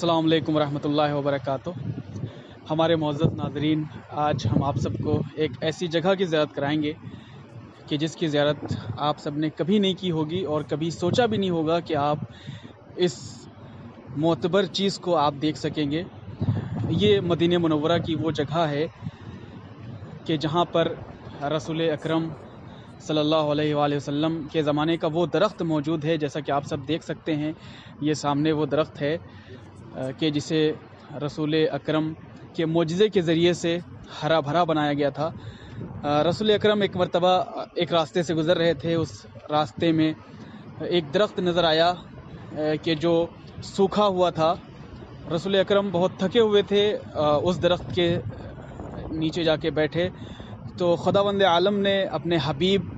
अस्सलाम वालेकुम रहमतुल्लाहि व बरकातुहू। हमारे मुअज़्ज़ज़ नाज़रीन, आज हम आप सबको एक ऐसी जगह की ज़ियारत कराएंगे कि जिसकी ज़ियारत आप सब ने कभी नहीं की होगी और कभी सोचा भी नहीं होगा कि आप इस मोतबर चीज़ को आप देख सकेंगे। ये मदीने मुनव्वरा की वो जगह है कि जहाँ पर रसूल अकरम सल्लल्लाहु अलैहि वसल्लम के ज़माने का वो दरख्त मौजूद है। जैसा कि आप सब देख सकते हैं, ये सामने वो दरख्त है कि जिसे रसूल अकरम के मोजज़े के ज़रिए से हरा भरा बनाया गया था। रसूल अकरम एक मरतबा एक रास्ते से गुज़र रहे थे। उस रास्ते में एक दरख्त नज़र आया कि जो सूखा हुआ था। रसूल अकरम बहुत थके हुए थे, उस दरख्त के नीचे जाके बैठे तो खुदावंद आलम ने अपने हबीब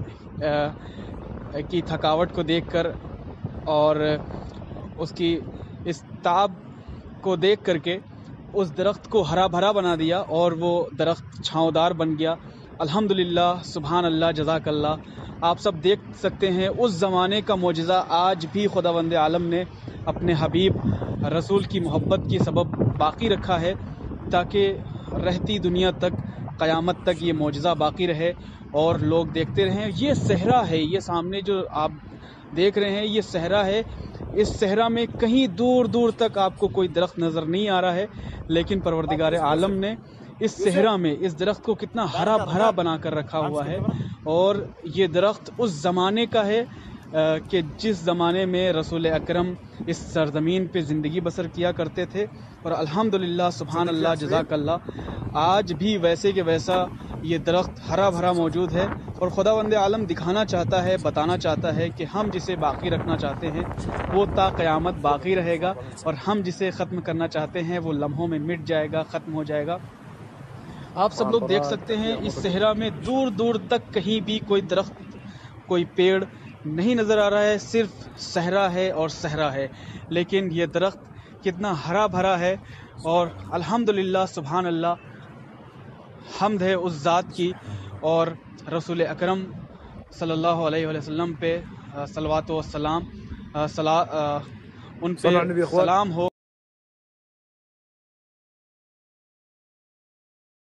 की थकावट को देखकर और उसकी इस ताब को देख करके उस दरख्त को हरा भरा बना दिया और वो दरख्त छाँवदार बन गया। अल्हम्दुलिल्लाह, सुभान अल्लाह, जज़ाकल्लाह। आप सब देख सकते हैं उस ज़माने का मोजज़ा आज भी खुदावंद आलम ने अपने हबीब रसूल की मोहब्बत की सबब बाकी रखा है, ताकि रहती दुनिया तक, क़यामत तक ये मोजज़ा बाकी रहे और लोग देखते रहें। ये सहरा है, ये सामने जो आप देख रहे हैं ये सहरा है। इस सहरा में कहीं दूर दूर तक आपको कोई दरख्त नज़र नहीं आ रहा है, लेकिन परवरदिगार आलम ने इस सहरा में इस दरख्त को कितना हरा भरा बना कर रखा हुआ है। और ये दरख्त उस ज़माने का है कि जिस ज़माने में रसूल अकरम इस सरज़मीन पे ज़िंदगी बसर किया करते थे। और अल्हम्दुलिल्लाह, सुभान अल्लाह, जज़ाकल्लाह, आज भी वैसे के वैसा ये दरख्त हरा भरा मौजूद है। और खुदावंद आलम दिखाना चाहता है, बताना चाहता है कि हम जिसे बाकी रखना चाहते हैं वो ता क़यामत बाकी रहेगा, और हम जिसे ख़त्म करना चाहते हैं वो लम्हों में मिट जाएगा, ख़त्म हो जाएगा। आप सब लोग देख सकते हैं इस सहरा में दूर दूर तक कहीं भी कोई दरख्त, कोई पेड़ नहीं नज़र आ रहा है, सिर्फ सहरा है और सहरा है। लेकिन ये दरख्त कितना हरा भरा है। और अल्हम्दुलिल्लाह, सुभान अल्लाह, हम्द है उस ज़ात की और रसूल अकरम सल्लल्लाहु अलैहि वसल्लम पे सलवात व सलाम, उन पे सलाम हो।